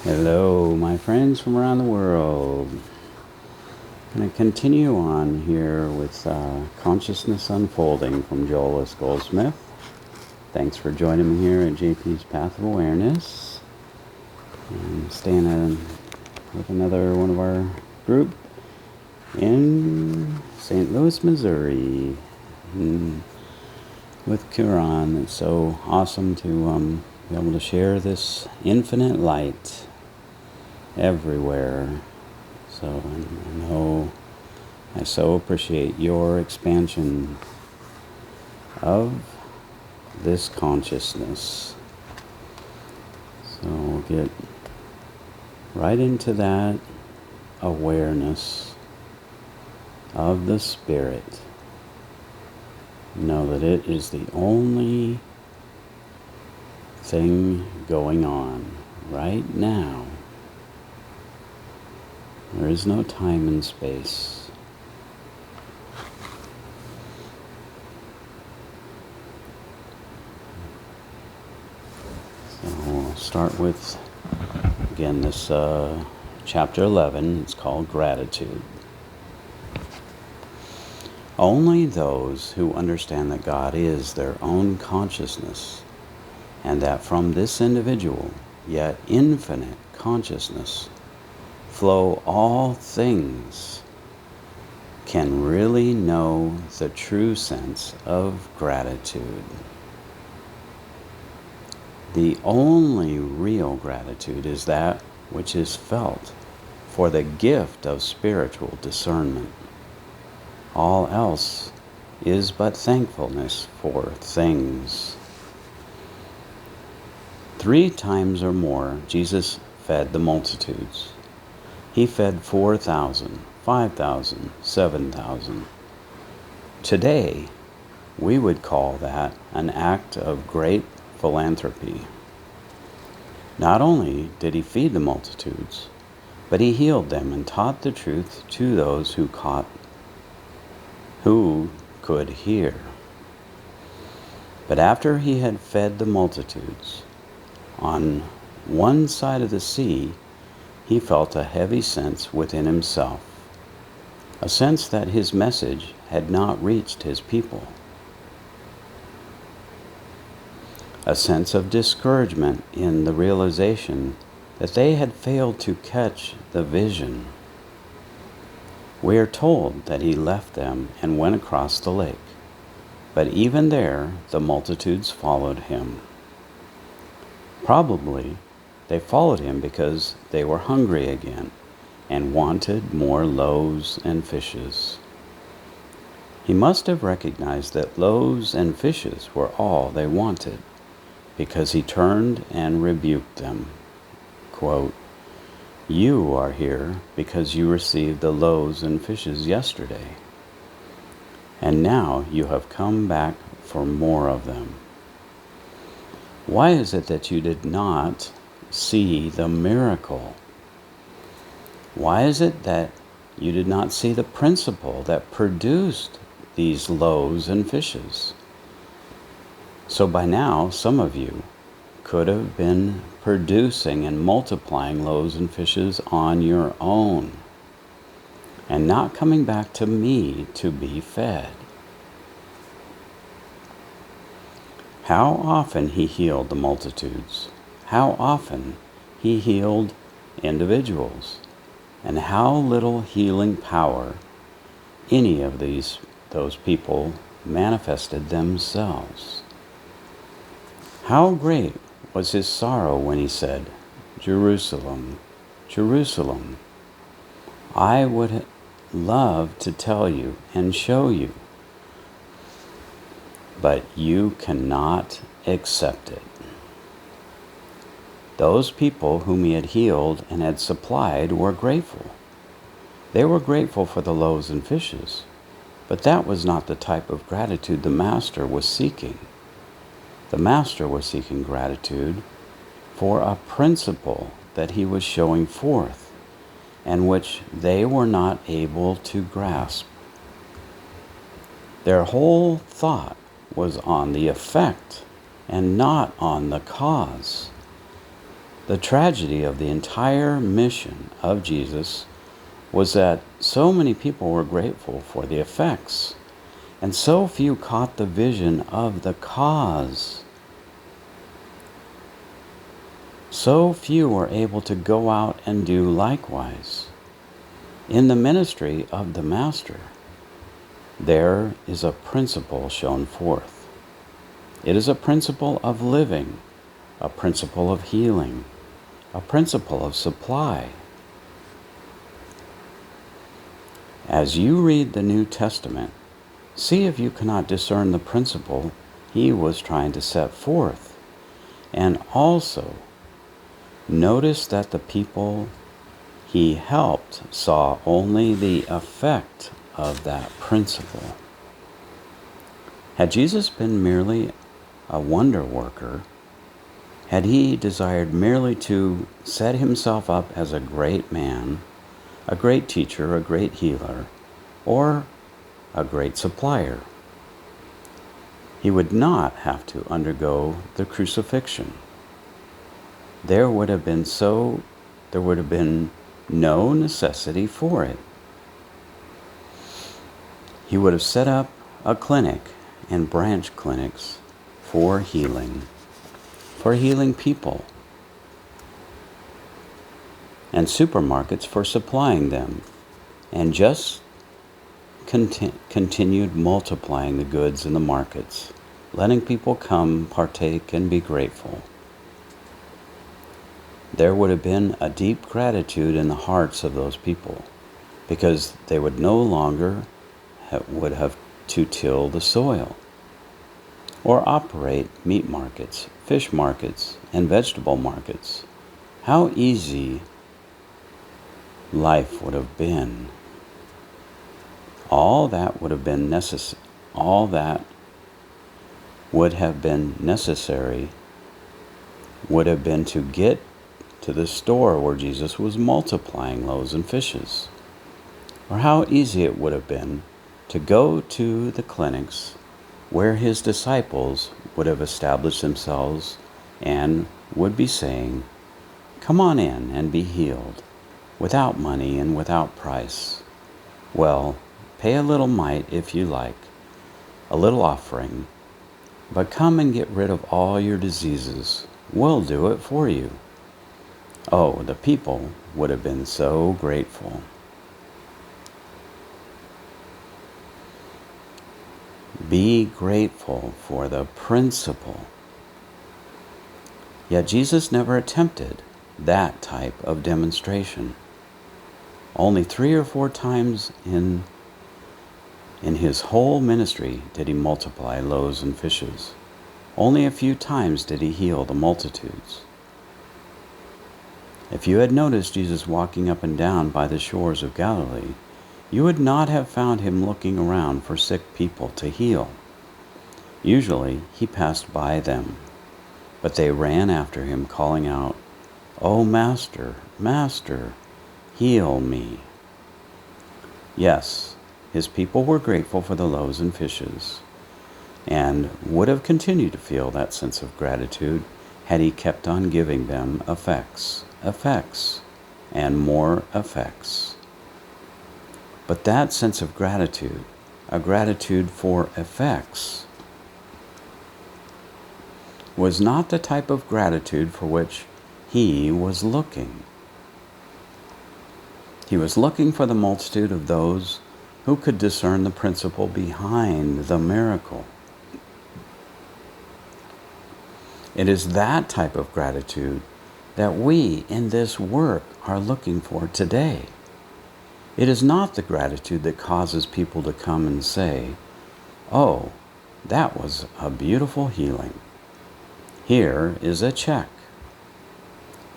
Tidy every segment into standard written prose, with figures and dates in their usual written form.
Hello, my friends from around the world. I'm going to continue on here with Consciousness Unfolding from Joel S. Goldsmith. Thanks for joining me here at JP's Path of Awareness. I'm staying with another one of our group in St. Louis, Missouri, with Quran. It's so awesome to be able to share this infinite light everywhere. So I know I so appreciate your expansion of this consciousness. So we'll get right into that awareness of the Spirit. Know that it is the only thing going on right now. There is no time and space. So we'll start with, again, this chapter 11. It's called Gratitude. Only those who understand that God is their own consciousness, and that from this individual, yet infinite consciousness, flow all things, can really know the true sense of gratitude. The only real gratitude is that which is felt for the gift of spiritual discernment. All else is but thankfulness for things. 3 times or more, Jesus fed the multitudes. He fed 4,000, 5,000, 7,000. Today, we would call that an act of great philanthropy. Not only did he feed the multitudes, but he healed them and taught the truth to those who could hear. But after he had fed the multitudes, on one side of the sea, he felt a heavy sense within himself, a sense that his message had not reached his people, a sense of discouragement in the realization that they had failed to catch the vision. We are told that he left them and went across the lake, but even there the multitudes followed him. Probably they followed him because they were hungry again and wanted more loaves and fishes. He must have recognized that loaves and fishes were all they wanted, because he turned and rebuked them. Quote, "You are here because you received the loaves and fishes yesterday, and now you have come back for more of them. Why is it that you did not see the miracle? Why is it that you did not see the principle that produced these loaves and fishes? So by now, some of you could have been producing and multiplying loaves and fishes on your own, and not coming back to me to be fed." How often he healed the multitudes, how often he healed individuals, and how little healing power any of those people manifested themselves. How great was his sorrow when he said, "Jerusalem, Jerusalem, I would love to tell you and show you, but you cannot accept it." Those people whom he had healed and had supplied were grateful. They were grateful for the loaves and fishes, but that was not the type of gratitude the Master was seeking. The Master was seeking gratitude for a principle that he was showing forth, and which they were not able to grasp. Their whole thought was on the effect and not on the cause. The tragedy of the entire mission of Jesus was that so many people were grateful for the effects, and so few caught the vision of the cause. So few were able to go out and do likewise. In the ministry of the Master, there is a principle shown forth. It is a principle of living, a principle of healing, a principle of supply. As you read the New Testament, see if you cannot discern the principle he was trying to set forth. And also, notice that the people he helped saw only the effect of that principle. Had Jesus been merely a wonder worker, had he desired merely to set himself up as a great man, a great teacher, a great healer, or a great supplier, he would not have to undergo the crucifixion. There would have been no necessity for it. He would have set up a clinic and branch clinics for healing people, and supermarkets for supplying them, and just continued multiplying the goods in the markets, letting people come, partake, and be grateful. There would have been a deep gratitude in the hearts of those people, because they would no longer have to till the soil, or operate meat markets, fish markets, and vegetable markets. How easy life would have been. All that would have been necessary would have been to get to the store where Jesus was multiplying loaves and fishes. Or how easy it would have been to go to the clinics where his disciples would have established themselves and would be saying, "Come on in and be healed, without money and without price. Well, pay a little mite if you like, a little offering, but come and get rid of all your diseases. We'll do it for you." Oh, the people would have been so grateful. Be grateful for the principle. Yet Jesus never attempted that type of demonstration. Only 3 or 4 times in his whole ministry did he multiply loaves and fishes. Only a few times did he heal the multitudes. If you had noticed Jesus walking up and down by the shores of Galilee, you would not have found him looking around for sick people to heal. Usually he passed by them, but they ran after him, calling out, "Oh, Master, Master, heal me." Yes, his people were grateful for the loaves and fishes, and would have continued to feel that sense of gratitude had he kept on giving them effects, and more effects. But that sense of gratitude, a gratitude for effects, was not the type of gratitude for which he was looking. He was looking for the multitude of those who could discern the principle behind the miracle. It is that type of gratitude that we in this work are looking for today. It is not the gratitude that causes people to come and say, "Oh, that was a beautiful healing. Here is a check."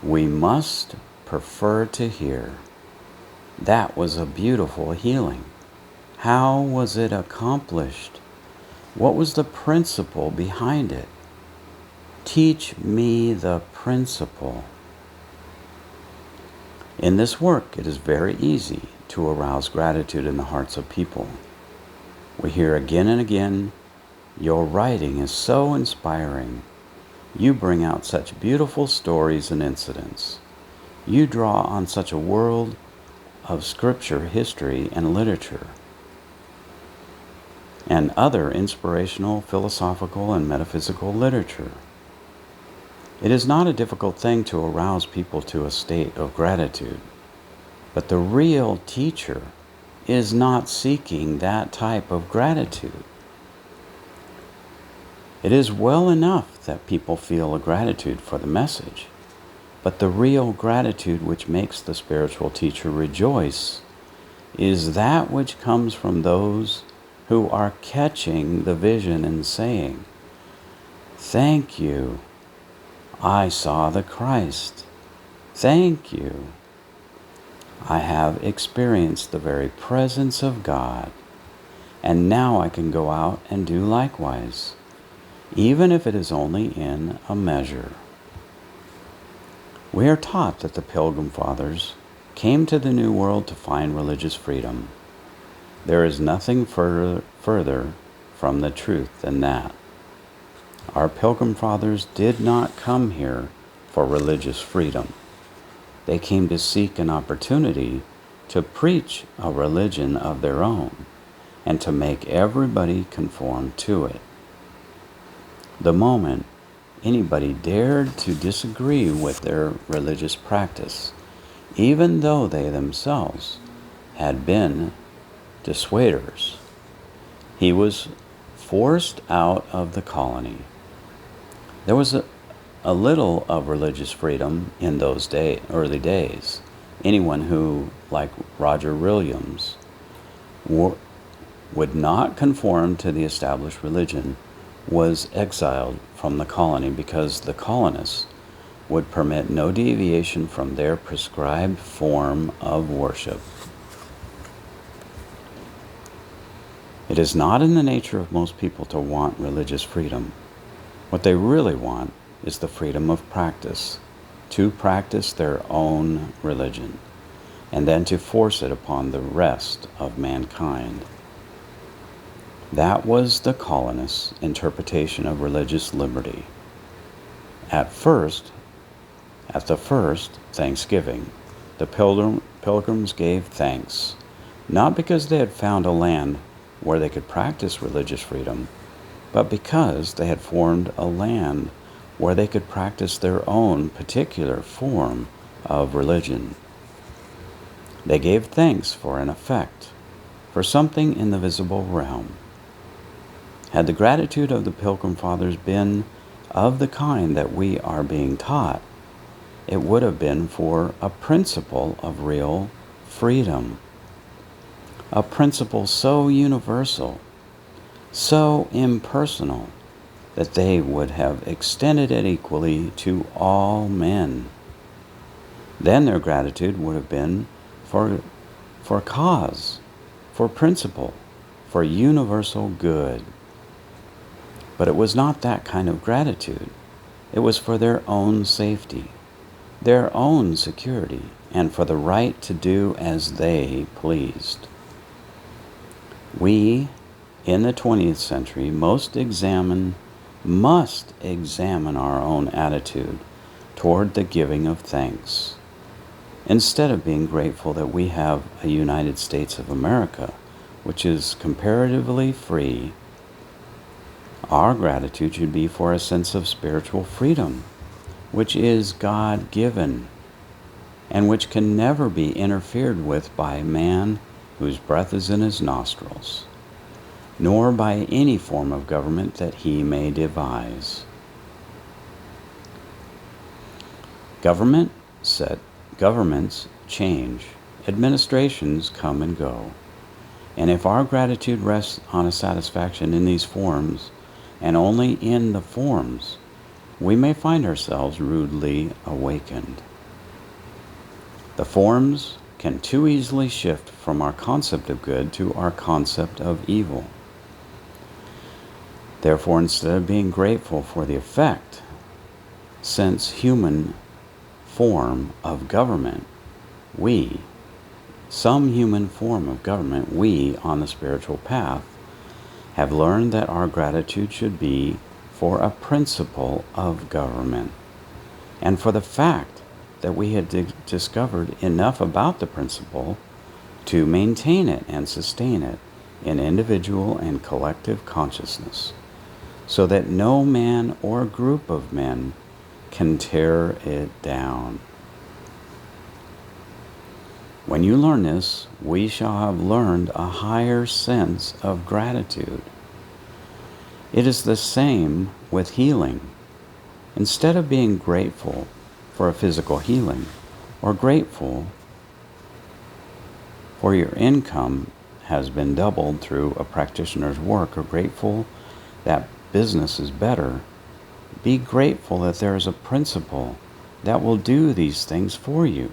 We must prefer to hear, "That was a beautiful healing. How was it accomplished? What was the principle behind it? Teach me the principle." In this work, it is very easy to arouse gratitude in the hearts of people. We hear again and again, "Your writing is so inspiring. You bring out such beautiful stories and incidents. You draw on such a world of scripture, history, and literature, and other inspirational, philosophical, and metaphysical literature. It is not a difficult thing to arouse people to a state of gratitude, but the real teacher is not seeking that type of gratitude. It is well enough that people feel a gratitude for the message, but the real gratitude which makes the spiritual teacher rejoice is that which comes from those who are catching the vision and saying, "Thank you, I saw the Christ. Thank you, I have experienced the very presence of God, and now I can go out and do likewise, even if it is only in a measure." We are taught that the Pilgrim Fathers came to the New World to find religious freedom. There is nothing further from the truth than that. Our Pilgrim Fathers did not come here for religious freedom. They came to seek an opportunity to preach a religion of their own and to make everybody conform to it. The moment anybody dared to disagree with their religious practice, even though they themselves had been dissuaders, he was forced out of the colony. There was a little of religious freedom in those early days. Anyone who, like Roger Williams, would not conform to the established religion was exiled from the colony because the colonists would permit no deviation from their prescribed form of worship. It is not in the nature of most people to want religious freedom. What they really want is the freedom of practice, to practice their own religion, and then to force it upon the rest of mankind. That was the colonists' interpretation of religious liberty. At the first Thanksgiving, the pilgrims gave thanks, not because they had found a land where they could practice religious freedom, but because they had formed a land where they could practice their own particular form of religion. They gave thanks for an effect, for something in the visible realm. Had the gratitude of the Pilgrim Fathers been of the kind that we are being taught, it would have been for a principle of real freedom, a principle so universal, so impersonal, that they would have extended it equally to all men. Then their gratitude would have been for cause, for principle, for universal good. But it was not that kind of gratitude. It was for their own safety, their own security, and for the right to do as they pleased. We, in the 20th century, must examine our own attitude toward the giving of thanks. Instead of being grateful that we have a United States of America, which is comparatively free, our gratitude should be for a sense of spiritual freedom, which is God-given, and which can never be interfered with by man whose breath is in his nostrils, nor by any form of government that he may devise. Governments change, administrations come and go, and if our gratitude rests on a satisfaction in these forms, and only in the forms, we may find ourselves rudely awakened. The forms can too easily shift from our concept of good to our concept of evil. Therefore, instead of being grateful for the effect, since human form of government, some human form of government, we on the spiritual path, have learned that our gratitude should be for a principle of government, and for the fact that we had discovered enough about the principle to maintain it and sustain it in individual and collective consciousness, so that no man or group of men can tear it down. When you learn this, we shall have learned a higher sense of gratitude. It is the same with healing. Instead of being grateful for a physical healing, or grateful for your income has been doubled through a practitioner's work, or grateful that business is better, be grateful that there is a principle that will do these things for you,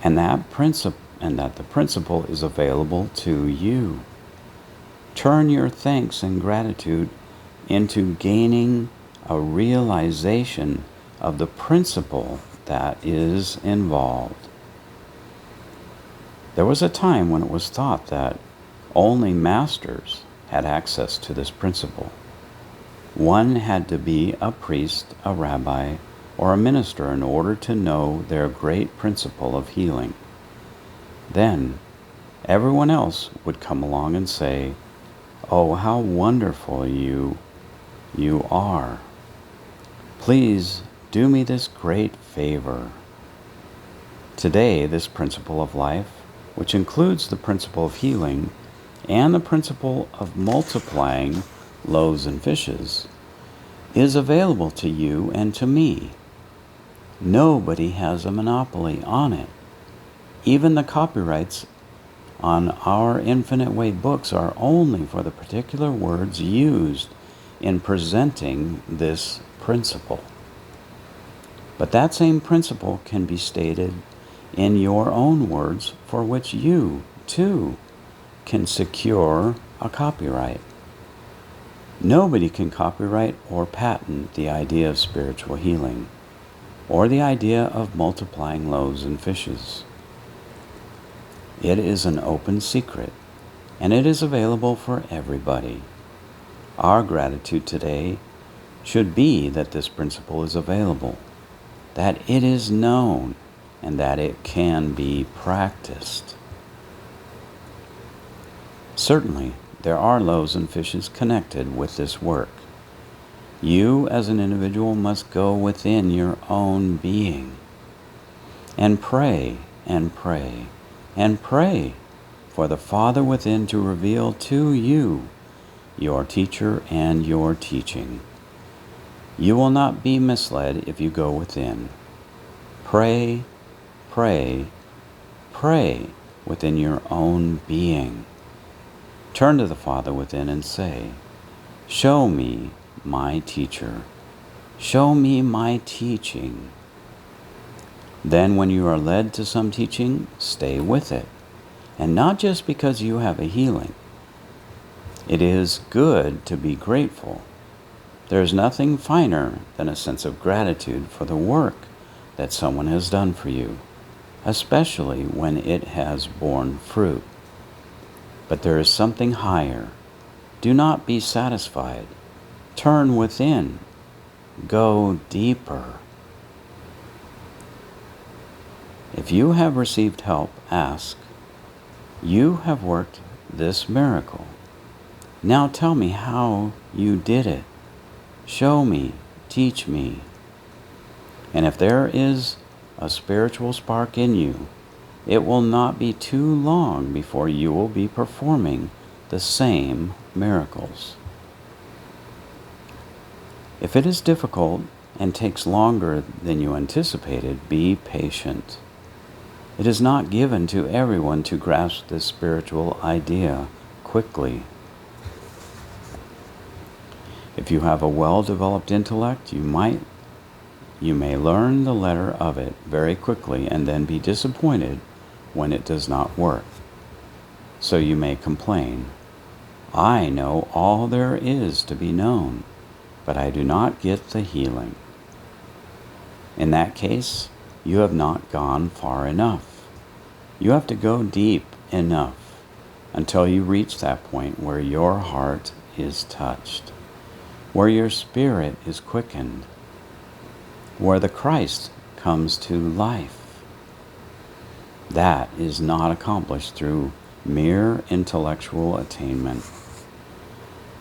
and that the principle is available to you. Turn your thanks and gratitude into gaining a realization of the principle that is involved. There was a time when it was thought that only masters had access to this principle. One had to be a priest, a rabbi, or a minister in order to know their great principle of healing. Then everyone else would come along and say, "Oh, how wonderful you are. Please do me this great favor." Today, this principle of life, which includes the principle of healing and the principle of multiplying loaves and fishes, is available to you and to me. Nobody has a monopoly on it. Even the copyrights on our Infinite Way books are only for the particular words used in presenting this principle. But that same principle can be stated in your own words, for which you, too, can secure a copyright. Nobody can copyright or patent the idea of spiritual healing, or the idea of multiplying loaves and fishes. It is an open secret, and it is available for everybody. Our gratitude today should be that this principle is available, that it is known, and that it can be practiced. Certainly, there are loaves and fishes connected with this work. You, as an individual, must go within your own being and pray and pray and pray for the Father within to reveal to you your teacher and your teaching. You will not be misled if you go within. Pray, pray, pray within your own being. Turn to the Father within and say, "Show me my teacher. Show me my teaching." Then when you are led to some teaching, stay with it. And not just because you have a healing. It is good to be grateful. There is nothing finer than a sense of gratitude for the work that someone has done for you, especially when it has borne fruit. But there is something higher. Do not be satisfied. Turn within. Go deeper. If you have received help, ask, "You have worked this miracle. Now tell me how you did it. Show me, teach me." And if there is a spiritual spark in you, it will not be too long before you will be performing the same miracles. If it is difficult and takes longer than you anticipated, be patient. It is not given to everyone to grasp this spiritual idea quickly. If you have a well-developed intellect, you may learn the letter of it very quickly and then be disappointed when it does not work. So you may complain, "I know all there is to be known, but I do not get the healing." In that case, you have not gone far enough. You have to go deep enough until you reach that point where your heart is touched. where your spirit is quickened, where the Christ comes to life. That is not accomplished through mere intellectual attainment.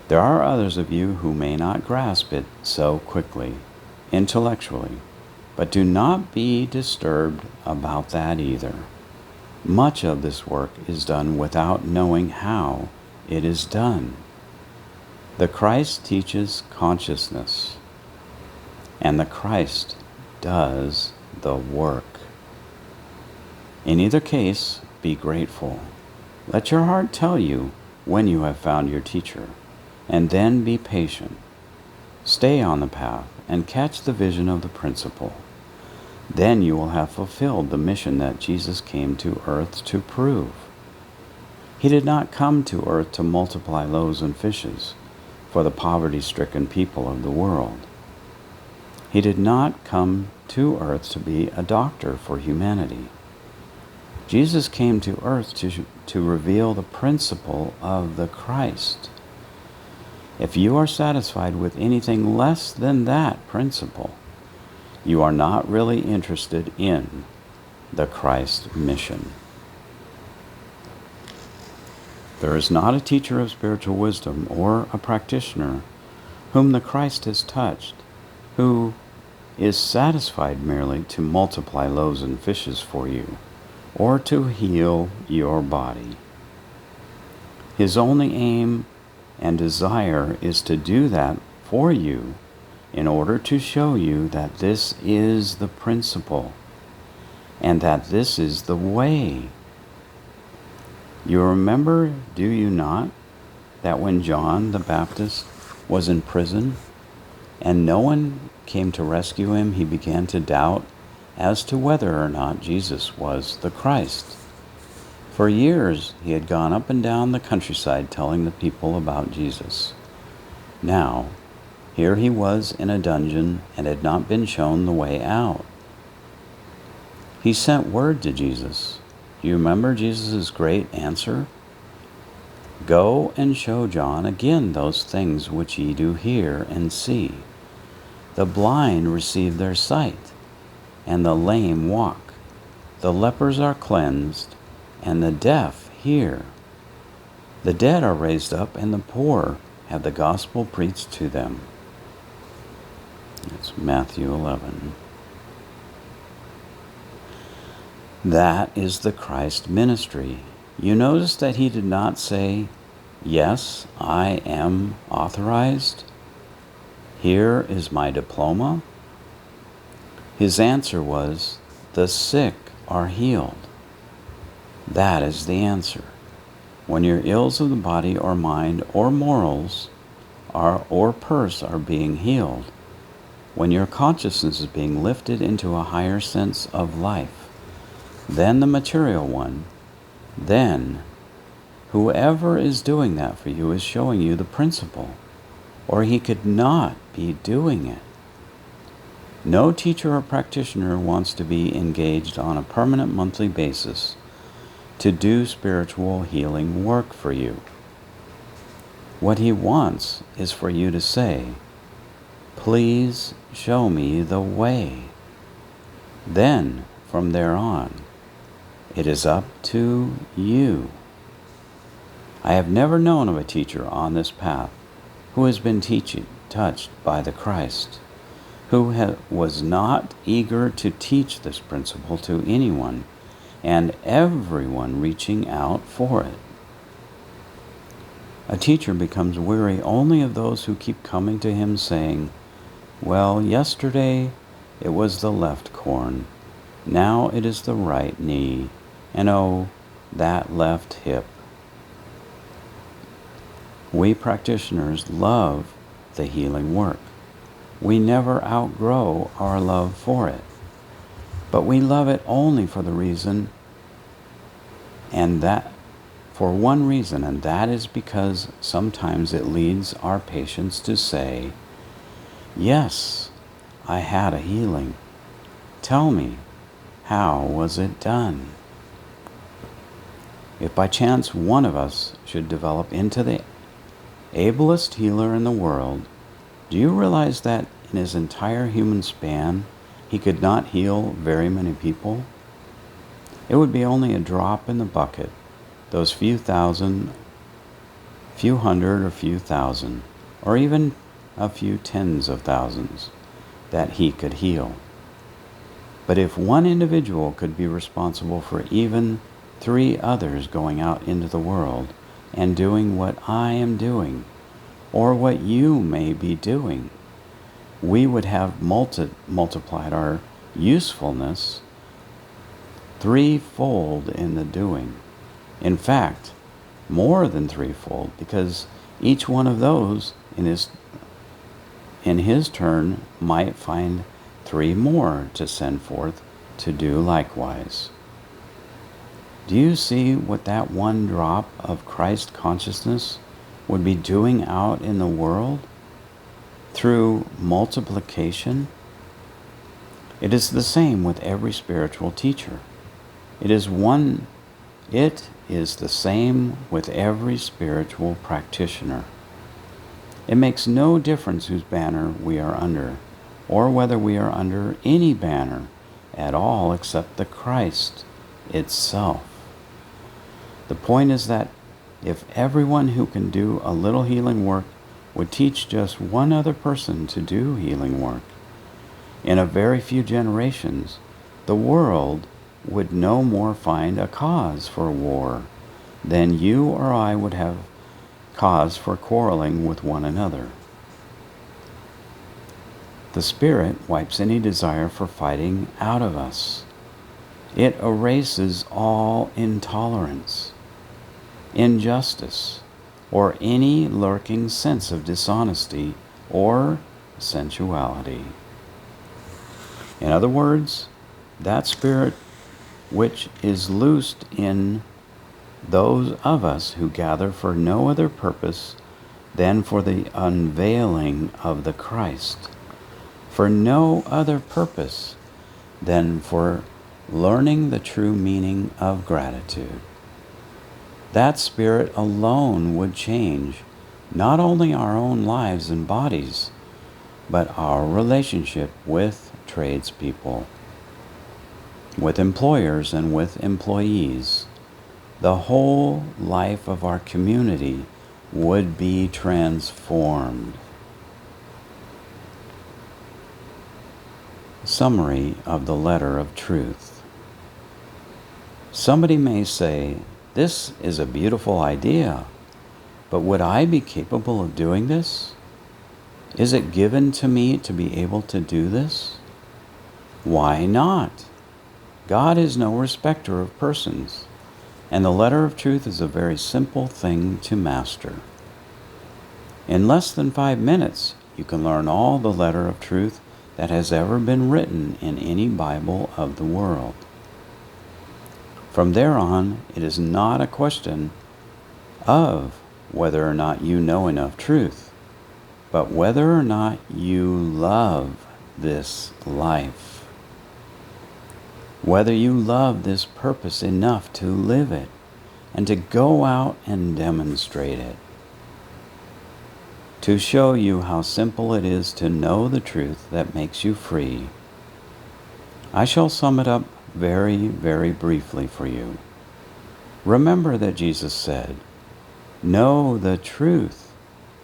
There are others of you who may not grasp it so quickly, intellectually, but do not be disturbed about that either. Much of this work is done without knowing how it is done. The Christ teaches consciousness, and the Christ does the work. In either case, be grateful. Let your heart tell you when you have found your teacher, and then be patient. Stay on the path and catch the vision of the principle. Then you will have fulfilled the mission that Jesus came to earth to prove. He did not come to earth to multiply loaves and fishes for the poverty-stricken people of the world. He did not come to earth to be a doctor for humanity. Jesus came to earth to reveal the principle of the Christ. If you are satisfied with anything less than that principle, you are not really interested in the Christ mission. There is not a teacher of spiritual wisdom or a practitioner whom the Christ has touched, who is satisfied merely to multiply loaves and fishes for you, or to heal your body. His only aim and desire is to do that for you in order to show you that this is the principle and that this is the way. You remember, do you not, that when John the Baptist was in prison and no one came to rescue him, he began to doubt as to whether or not Jesus was the Christ. For years he had gone up and down the countryside telling the people about Jesus. Now, here he was in a dungeon and had not been shown the way out. He sent word to Jesus. Do you remember Jesus' great answer? Go and show John again those things which ye do hear and see. The blind receive their sight, and the lame walk. The lepers are cleansed, and the deaf hear. The dead are raised up, and the poor have the gospel preached to them. That's Matthew 11. That is the Christ ministry. You notice that he did not say, yes, I am authorized. Here is my diploma. His answer was, the sick are healed. That is the answer. When your ills of the body or mind or morals or purse are being healed, when your consciousness is being lifted into a higher sense of life than the material one, then whoever is doing that for you is showing you the principle, or he could not be doing it. No teacher or practitioner wants to be engaged on a permanent monthly basis to do spiritual healing work for you. What he wants is for you to say, please show me the way. Then, from there on, it is up to you. I have never known of a teacher on this path who has been touched by the Christ, who was not eager to teach this principle to anyone, and everyone reaching out for it. A teacher becomes weary only of those who keep coming to him saying, well, yesterday it was the left corn, now it is the right knee, and oh, that left hip. We practitioners love the healing work. We never outgrow our love for it. But we love it only for the reason, for one reason, and that is because sometimes it leads our patients to say, yes, I had a healing. Tell me, how was it done? If by chance one of us should develop into the ablest healer in the world, Do you realize that in his entire human span, he could not heal very many people? It would be only a drop in the bucket, those few thousand, few hundred or few thousand, or even a few tens of thousands that he could heal. But if one individual could be responsible for even 3 others going out into the world and doing what I am doing, or what you may be doing, we would have multiplied our usefulness 3-fold in the doing. In fact, more than 3-fold, because each one of those in his turn might find 3 more to send forth to do likewise. Do you see what that one drop of Christ consciousness would be doing out in the world through multiplication? It is the same with every spiritual teacher. It is the same with every spiritual practitioner. It makes no difference whose banner we are under, or whether we are under any banner at all except the Christ itself. The point is that if everyone who can do a little healing work would teach just one other person to do healing work, in a very few generations, the world would no more find a cause for war than you or I would have cause for quarreling with one another. The Spirit wipes any desire for fighting out of us. It erases all intolerance, injustice, or any lurking sense of dishonesty or sensuality. In other words, that Spirit which is loosed in those of us who gather for no other purpose than for the unveiling of the Christ, for no other purpose than for learning the true meaning of gratitude. That Spirit alone would change not only our own lives and bodies, but our relationship with tradespeople, with employers and with employees. The whole life of our community would be transformed. Summary of the letter of truth. Somebody may say, "This is a beautiful idea, but would I be capable of doing this? Is it given to me to be able to do this?" Why not? God is no respecter of persons, and the letter of truth is a very simple thing to master. In less than 5 minutes, you can learn all the letter of truth that has ever been written in any Bible of the world. From there on, it is not a question of whether or not you know enough truth, but whether or not you love this life. Whether you love this purpose enough to live it and to go out and demonstrate it. To show you how simple it is to know the truth that makes you free. I shall sum it up very, very briefly for you. Remember that Jesus said, "Know the truth,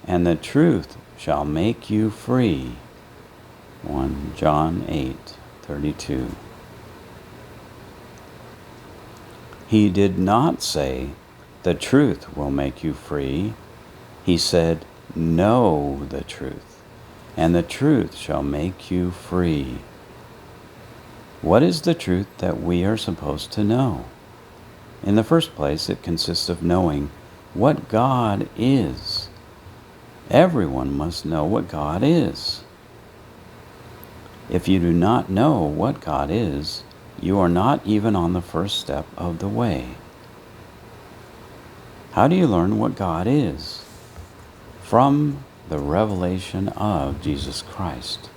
and the truth shall make you free." 1 John 8:32. He did not say, "The truth will make you free." He said, "Know the truth, and the truth shall make you free." What is the truth that we are supposed to know? In the first place, it consists of knowing what God is. Everyone must know what God is. If you do not know what God is, you are not even on the first step of the way. How do you learn what God is? From the revelation of Jesus Christ,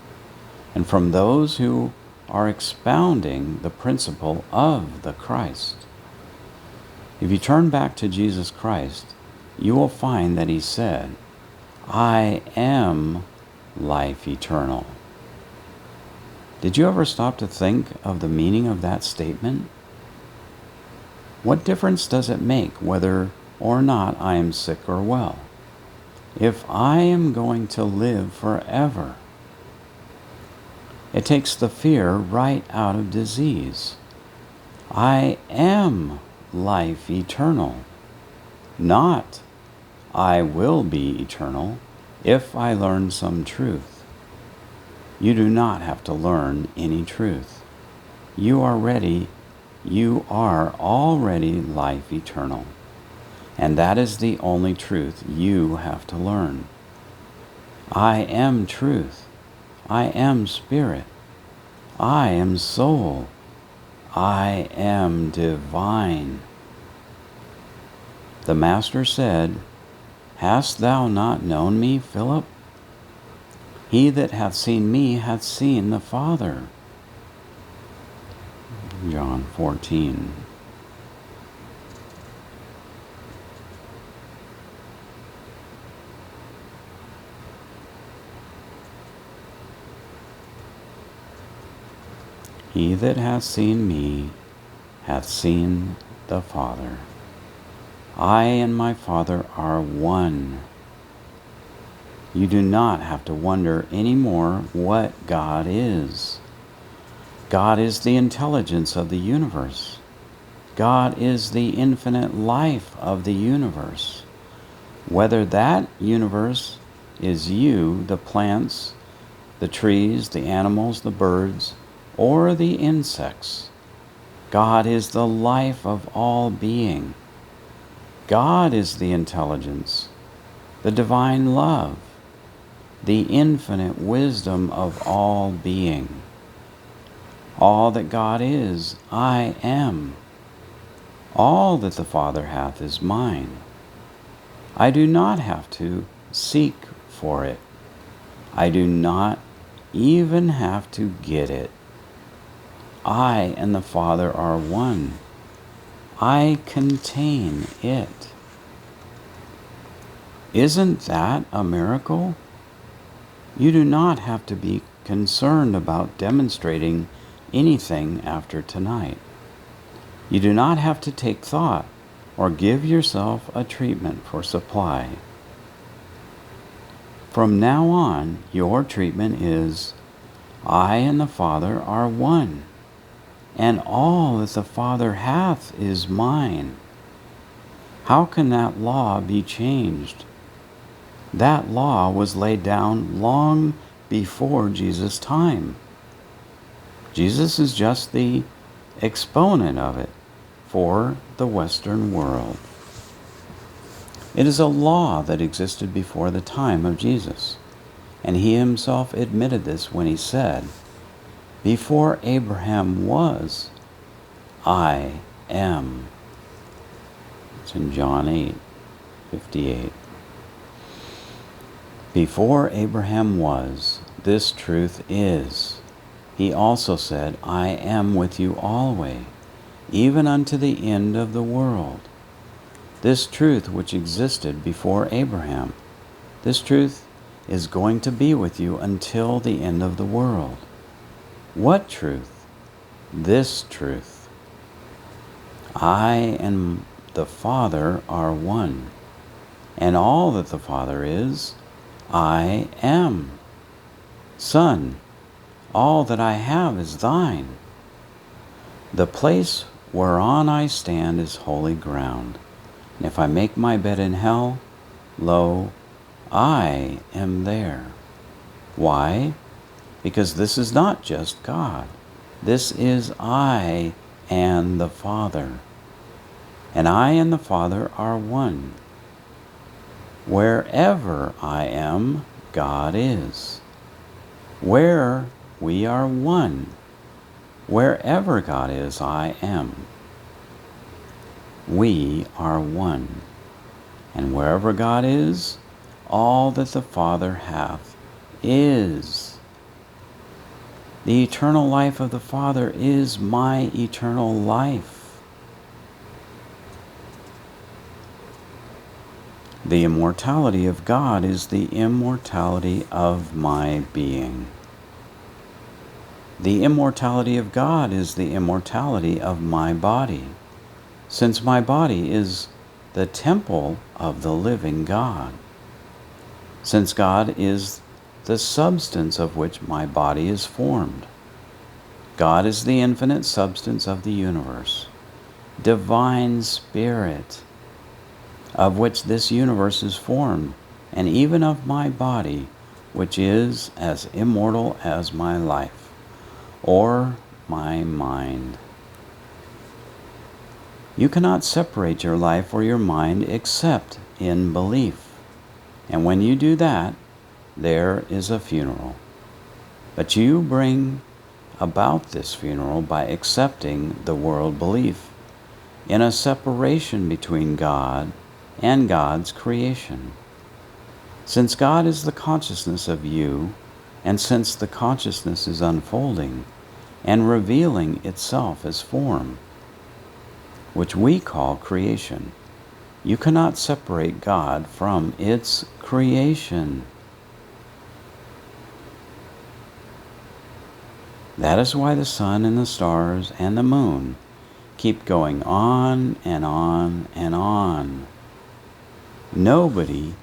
and from those who are expounding the principle of the Christ. If you turn back to Jesus Christ, you will find that he said, "I am life eternal. Did you ever stop to think of the meaning of that statement? What difference does it make whether or not I am sick or well? If I am going to live forever, it takes the fear right out of disease. I am life eternal, not I will be eternal if I learn some truth. You do not have to learn any truth. You are already life eternal. And that is the only truth you have to learn. I am truth. I am spirit. I am soul. I am divine. The Master said, "Hast thou not known me, Philip? He that hath seen me hath seen the Father." John 14. He that hath seen me hath seen the Father. I and my Father are one. You do not have to wonder anymore what God is. God is the intelligence of the universe. God is the infinite life of the universe. Whether that universe is you, the plants, the trees, the animals, the birds, or the insects, God is the life of all being. God is the intelligence, the divine love, the infinite wisdom of all being. All that God is, I am. All that the Father hath is mine. I do not have to seek for it. I do not even have to get it. I and the Father are one. I contain it. Isn't that a miracle? You do not have to be concerned about demonstrating anything after tonight. You do not have to take thought or give yourself a treatment for supply. From now on, your treatment is, I and the Father are one, and all that the Father hath is mine. How can that law be changed? That law was laid down long before Jesus' time. Jesus is just the exponent of it for the Western world. It is a law that existed before the time of Jesus, and he himself admitted this when he said, "Before Abraham was, I am." It's in John 8:58. Before Abraham was, this truth is. He also said, I am with you always, even unto the end of the world. This truth which existed before Abraham, this truth is going to be with you until the end of the world. What truth? This truth. I and the Father are one, and all that the Father is, I am. Son, all that I have is thine. The place whereon I stand is holy ground, and if I make my bed in hell, lo, I am there. Why? Because this is not just God. This is I and the Father. And I and the Father are one. Wherever I am, God is. Where we are one. Wherever God is, I am. We are one. And wherever God is, all that the Father hath is. The eternal life of the Father is my eternal life. The immortality of God is the immortality of my being. The immortality of God is the immortality of my body, since my body is the temple of the living God. Since God is the substance of which my body is formed. God is the infinite substance of the universe, divine spirit, of which this universe is formed, and even of my body, which is as immortal as my life, or my mind. You cannot separate your life or your mind except in belief. And when you do that, there is a funeral. But you bring about this funeral by accepting the world belief in a separation between God and God's creation. Since God is the consciousness of you, and since the consciousness is unfolding and revealing itself as form, which we call creation, you cannot separate God from its creation. That is why the sun and the stars and the moon keep going on and on and on. Nobody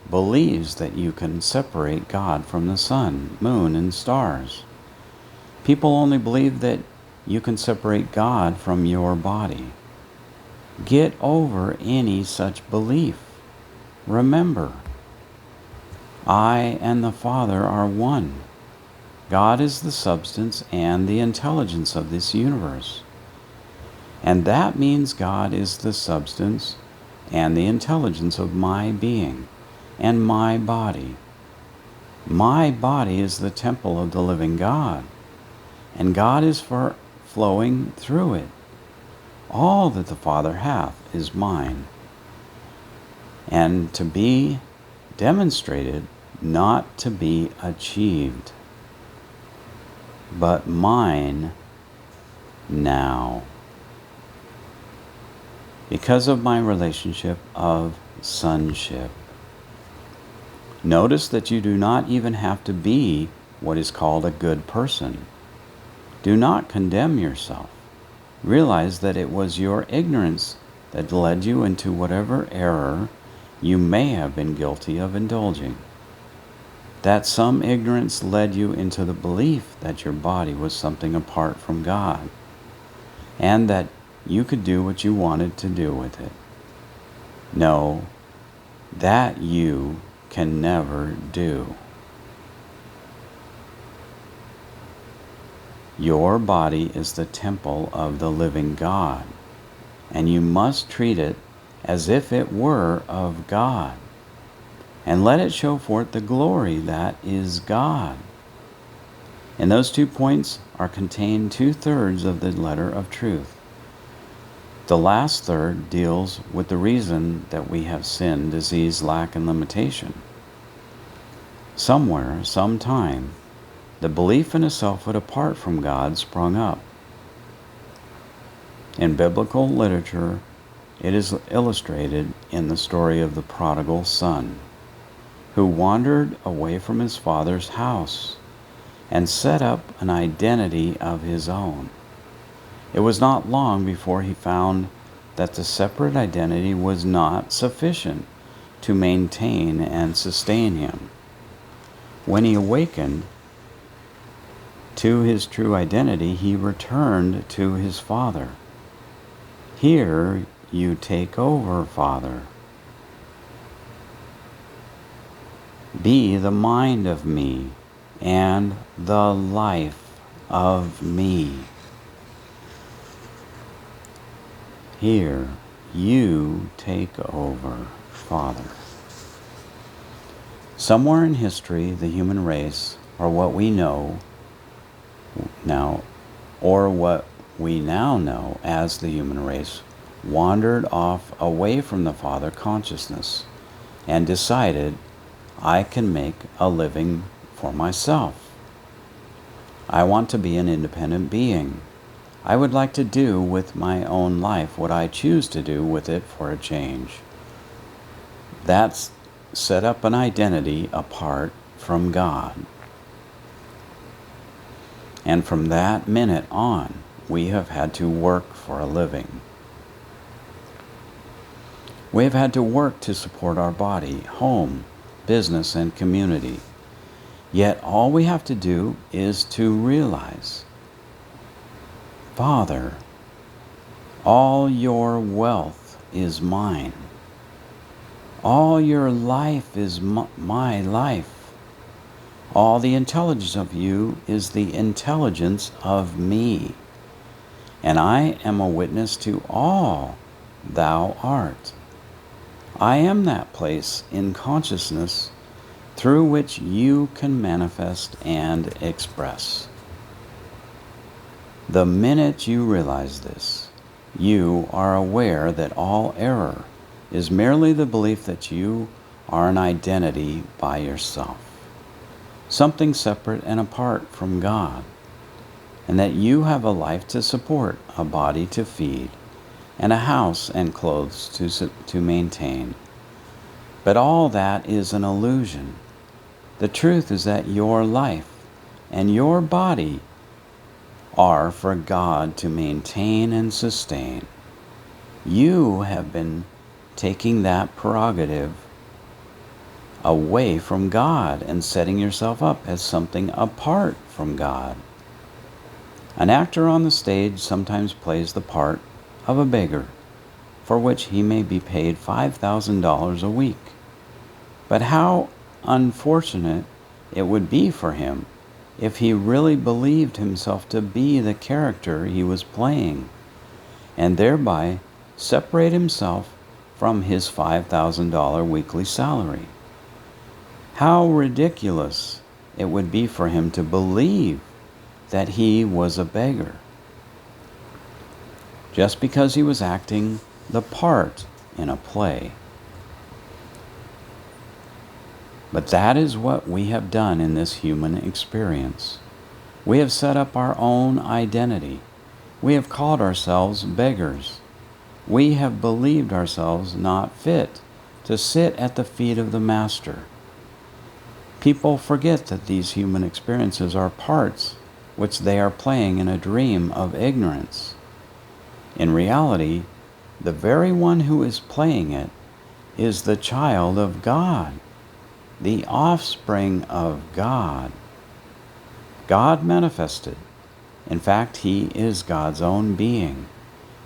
believes that you can separate God from the sun, moon, and stars. People only believe that you can separate God from your body. Get over any such belief. Remember, I and the Father are one. God is the substance and the intelligence of this universe. And that means God is the substance and the intelligence of my being and my body. My body is the temple of the living God, and God is flowing through it. All that the Father hath is mine, and to be demonstrated, not to be achieved, but mine now, because of my relationship of sonship. Notice that you do not even have to be what is called a good person. Do not condemn yourself. Realize that it was your ignorance that led you into whatever error you may have been guilty of indulging. That some ignorance led you into the belief that your body was something apart from God, and that you could do what you wanted to do with it. No, that you can never do. Your body is the temple of the living God, and you must treat it as if it were of God, and let it show forth the glory that is God. In those 2 points are contained 2/3 of the letter of truth. The last third deals with the reason that we have sin, disease, lack, and limitation. Somewhere, sometime, the belief in a selfhood apart from God sprung up. In biblical literature, it is illustrated in the story of the prodigal son, who wandered away from his father's house and set up an identity of his own. It was not long before he found that the separate identity was not sufficient to maintain and sustain him. When he awakened to his true identity, he returned to his father. Here you take over, Father. Be the mind of me and the life of me. Here you take over, Father. Somewhere in history, the human race, or what we know now, or what we now know as the human race, wandered off away from the Father consciousness and decided, I can make a living for myself. I want to be an independent being. I would like to do with my own life what I choose to do with it for a change. That's set up an identity apart from God. And from that minute on, we have had to work for a living. We have had to work to support our body, home, business, and community. Yet all we have to do is to realize, Father, all your wealth is mine. All your life is my life. All the intelligence of you is the intelligence of me. And I am a witness to all thou art. I am that place in consciousness through which you can manifest and express. The minute you realize this, you are aware that all error is merely the belief that you are an identity by yourself, something separate and apart from God, and that you have a life to support, a body to feed, and a house and clothes to maintain. But all that is an illusion. The truth is that your life and your body are for God to maintain and sustain. You have been taking that prerogative away from God and setting yourself up as something apart from God. An actor on the stage sometimes plays the part of a beggar, for which he may be paid $5,000 a week. But how unfortunate it would be for him if he really believed himself to be the character he was playing, and thereby separate himself from his $5,000 weekly salary. How ridiculous it would be for him to believe that he was a beggar, just because he was acting the part in a play. But that is what we have done in this human experience. We have set up our own identity. We have called ourselves beggars. We have believed ourselves not fit to sit at the feet of the Master. People forget that these human experiences are parts which they are playing in a dream of ignorance. In reality, the very one who is playing it is the child of God, the offspring of God. God manifested. In fact, He is God's own being,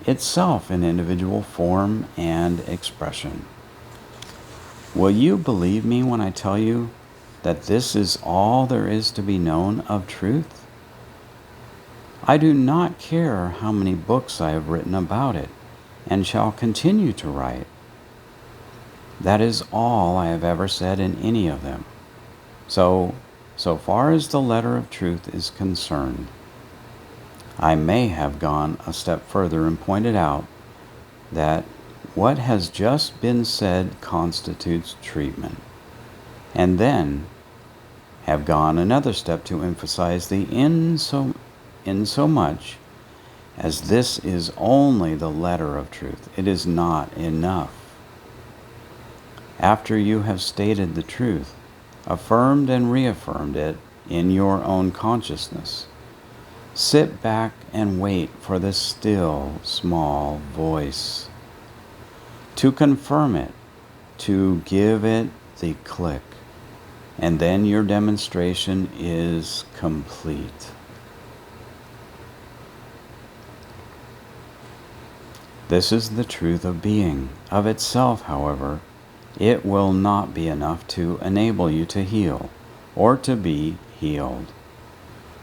itself in individual form and expression. Will you believe me when I tell you that this is all there is to be known of truth? I do not care how many books I have written about it, and shall continue to write. That is all I have ever said in any of them. So far as the letter of truth is concerned, I may have gone a step further and pointed out that what has just been said constitutes treatment, and then have gone another step to emphasize the insomuch as this is only the letter of truth. It is not enough. After you have stated the truth, affirmed and reaffirmed it in your own consciousness, sit back and wait for the still, small voice to confirm it, to give it the click, and then your demonstration is complete. This is the truth of being. Of itself, however, it will not be enough to enable you to heal or to be healed.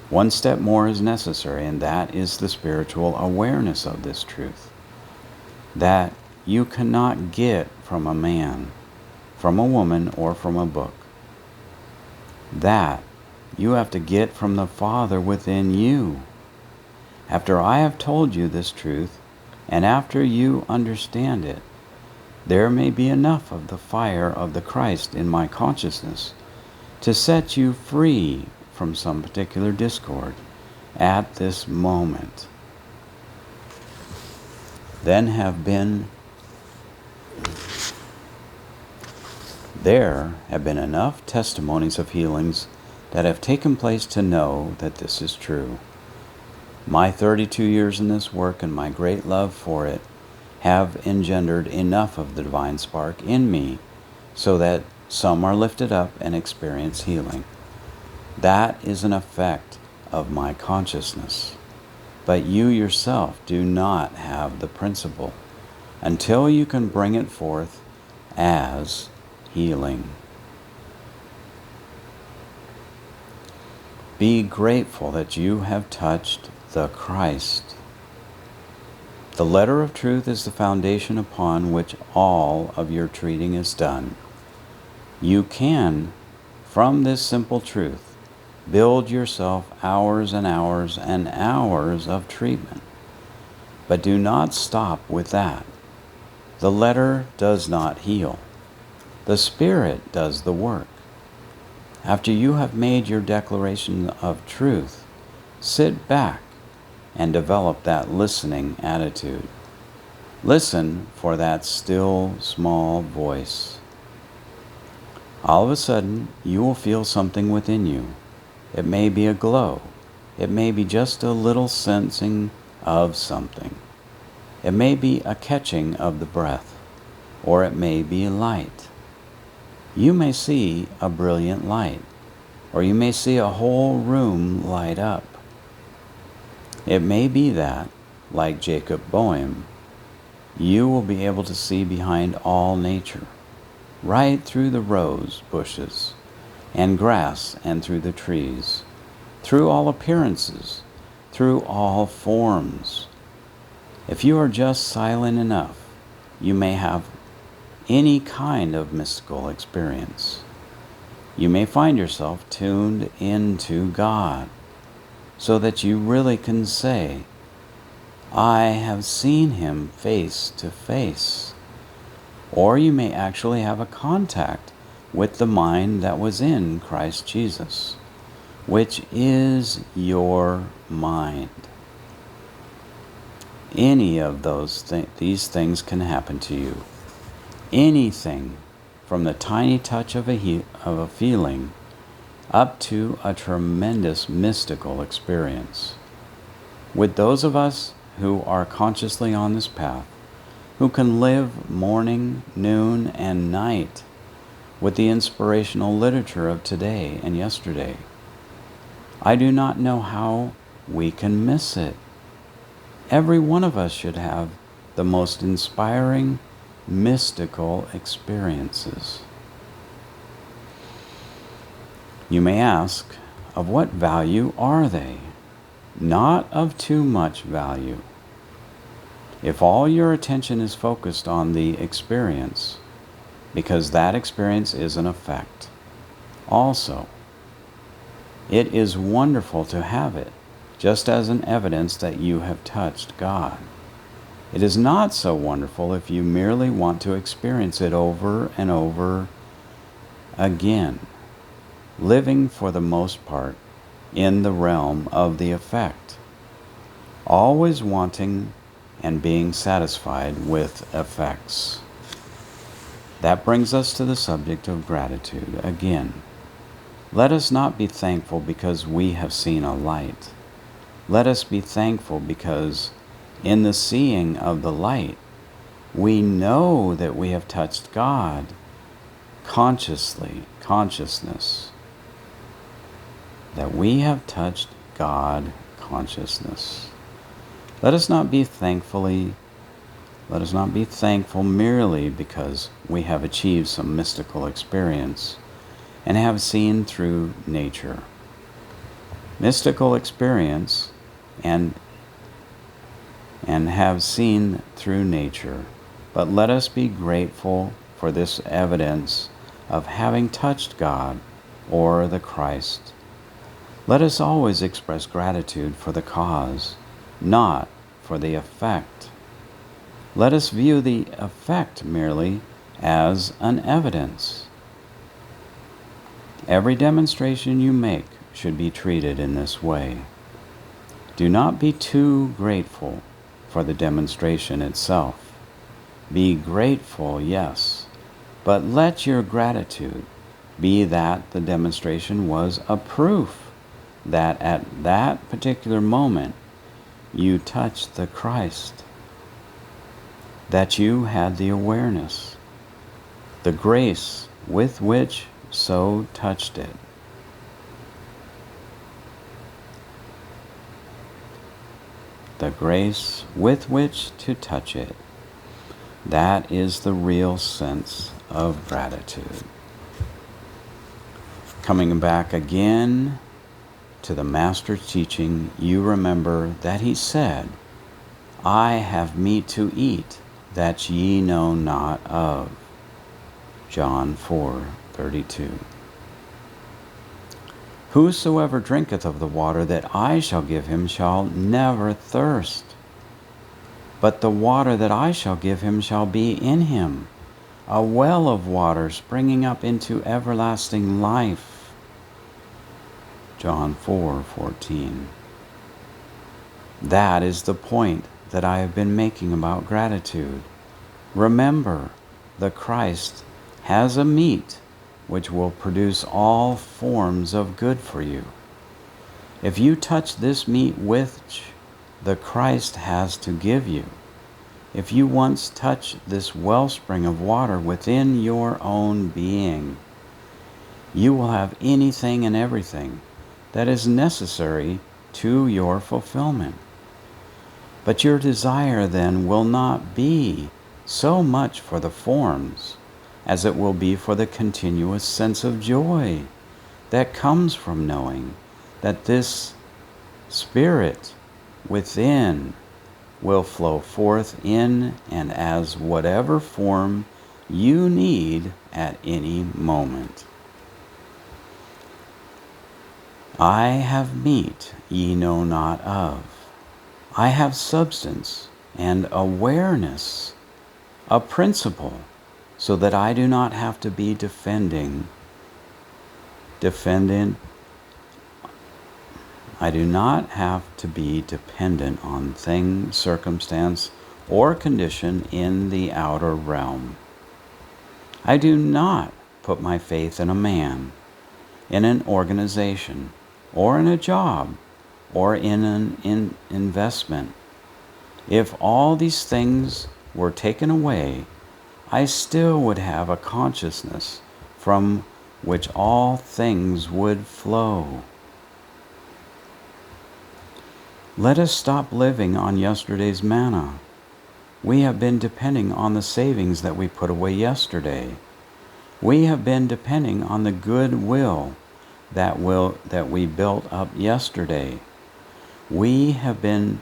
One step more is necessary, and that is the spiritual awareness of this truth, that you cannot get from a man, from a woman, or from a book. That you have to get from the Father within you. After I have told you this truth, and after you understand it, there may be enough of the fire of the Christ in my consciousness to set you free from some particular discord at this moment. Then have been There have been enough testimonies of healings that have taken place to know that this is true. My 32 years in this work and my great love for it have engendered enough of the divine spark in me so that some are lifted up and experience healing. That is an effect of my consciousness. But you yourself do not have the principle until you can bring it forth as healing. Be grateful that you have touched the Christ. The letter of truth is the foundation upon which all of your treating is done. You can, from this simple truth, build yourself hours and hours and hours of treatment. But do not stop with that. The letter does not heal. The Spirit does the work. After you have made your declaration of truth, sit back and develop that listening attitude. Listen for that still, small voice. All of a sudden, you will feel something within you. It may be a glow. It may be just a little sensing of something. It may be a catching of the breath, or it may be light. You may see a brilliant light, or you may see a whole room light up. It may be that, like Jacob Boehm, you will be able to see behind all nature, right through the rose bushes and grass and through the trees, through all appearances, through all forms. If you are just silent enough, you may have any kind of mystical experience. You may find yourself tuned into God, so that you really can say, I have seen Him face to face. Or you may actually have a contact with the mind that was in Christ Jesus, which is your mind. Any of these things can happen to you. Anything from the tiny touch of a feeling up to a tremendous mystical experience. With those of us who are consciously on this path, who can live morning, noon, and night with the inspirational literature of today and yesterday, I do not know how we can miss it. Every one of us should have the most inspiring, mystical experiences. You may ask, of what value are they? Not of too much value. If all your attention is focused on the experience, because that experience is an effect. Also, it is wonderful to have it, just as an evidence that you have touched God. It is not so wonderful if you merely want to experience it over and over again, living for the most part in the realm of the effect, always wanting and being satisfied with effects. That brings us to the subject of gratitude again. Let us not be thankful because we have seen a light. Let us be thankful because in the seeing of the light, we know that we have touched God consciousness. That we have touched God consciousness. Let us not be thankful merely because we have achieved some mystical experience and have seen through nature. Mystical experience and have seen through nature, but let us be grateful for this evidence of having touched God or the Christ. Let us always express gratitude for the cause, not for the effect. Let us view the effect merely as an evidence. Every demonstration you make should be treated in this way. Do not be too grateful for the demonstration itself. Be grateful, yes, But let your gratitude be that the demonstration was a proof that at that particular moment you touched the Christ, that you had the awareness, the grace with which so touched it. The grace with which to touch it. That is the real sense of gratitude. Coming back again to the Master's teaching, you remember that he said, I have meat to eat that ye know not of. John 4:32. Whosoever drinketh of the water that I shall give him shall never thirst, but the water that I shall give him shall be in him, a well of water springing up into everlasting life. John 4:14. That is the point that I have been making about gratitude. Remember, the Christ has a meat which will produce all forms of good for you. If you touch this meat which the Christ has to give you, if you once touch this wellspring of water within your own being, you will have anything and everything that is necessary to your fulfillment. But your desire then will not be so much for the forms as it will be for the continuous sense of joy that comes from knowing that this Spirit within will flow forth in and as whatever form you need at any moment. I have meat ye know not of. I have substance and awareness, a principle, so that I do not have to be defendant. I do not have to be dependent on thing, circumstance, or condition in the outer realm. I do not put my faith in a man, in an organization, or in a job, or in an investment. If all these things were taken away, I still would have a consciousness from which all things would flow. Let us stop living on yesterday's manna. We have been depending on the savings that we put away yesterday. We have been depending on the goodwill that we built up yesterday. We have been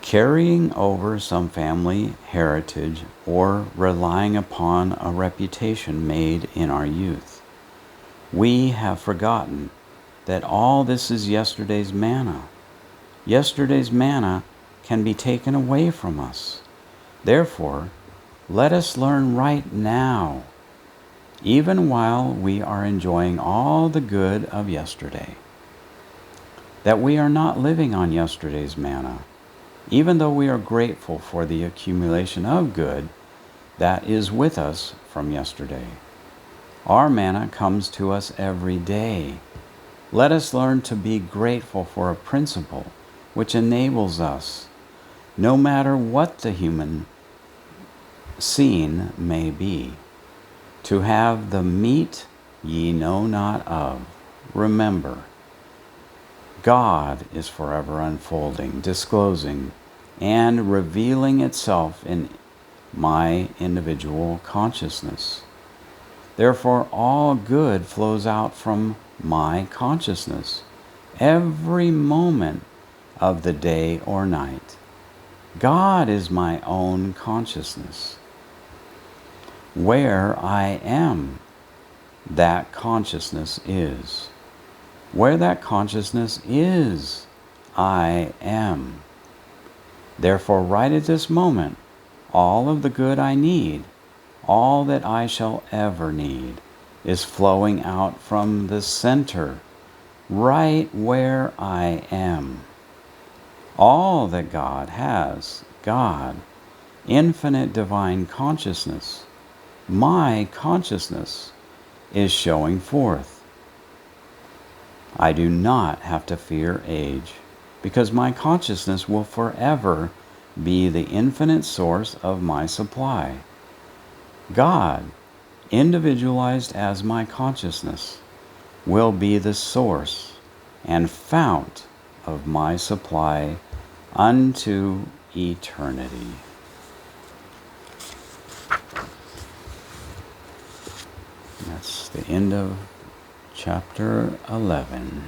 carrying over some family heritage or relying upon a reputation made in our youth. We have forgotten that all this is yesterday's manna. Yesterday's manna can be taken away from us. Therefore, let us learn right now, even while we are enjoying all the good of yesterday, that we are not living on yesterday's manna, even though we are grateful for the accumulation of good that is with us from yesterday. Our manna comes to us every day. Let us learn to be grateful for a principle which enables us, no matter what the human scene may be, to have the meat ye know not of. Remember, God is forever unfolding, disclosing, and revealing itself in my individual consciousness. Therefore, all good flows out from my consciousness every moment of the day or night. God is my own consciousness. Where I am, that consciousness is. Where that consciousness is, I am. Therefore, right at this moment, all of the good I need, all that I shall ever need, is flowing out from the center, right where I am. All that God has, God, infinite divine consciousness, my consciousness is showing forth. I do not have to fear age, because my consciousness will forever be the infinite source of my supply. God, individualized as my consciousness, will be the source and fount of my supply unto eternity. That's the end of chapter 11.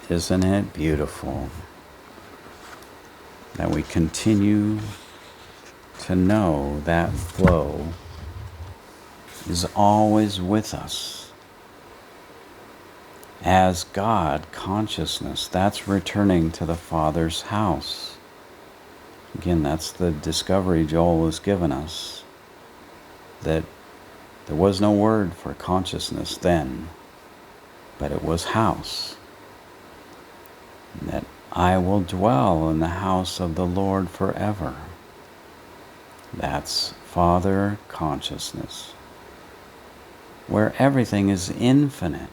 Isn't it beautiful that we continue to know that flow is always with us? As God consciousness, that's returning to the Father's house. Again, that's the discovery Joel has given us, that there was no word for consciousness then, but it was house. And that I will dwell in the house of the Lord forever. That's Father consciousness, where everything is infinite.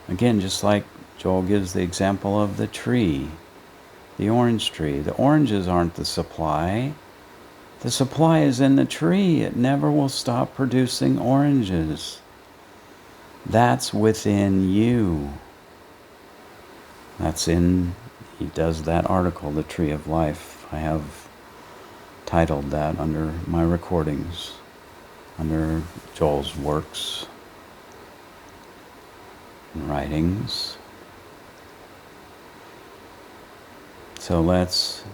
Again, just like Joel gives the example of the tree, the orange tree. The oranges aren't the supply. The supply is in the tree. It never will stop producing oranges. That's within you. He does that article, The Tree of Life. I have titled that under my recordings, under Joel's works and writings. So let's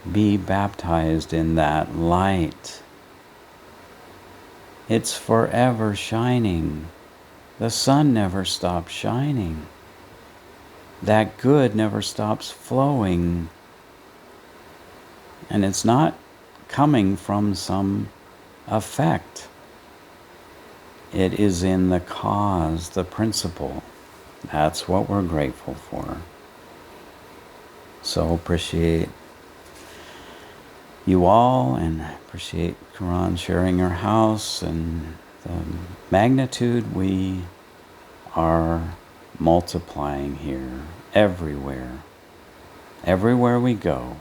be baptized in that light. It's forever shining. The sun never stops shining. That good never stops flowing. And it's not coming from some effect. It is in the cause, the principle. That's what we're grateful for. So appreciate you all, and appreciate Quran sharing your house and the magnitude we are multiplying here, everywhere we go,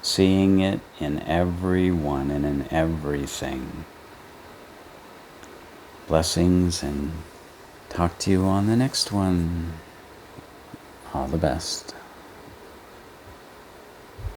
seeing it in everyone and in everything. Blessings, and talk to you on the next one. All the best.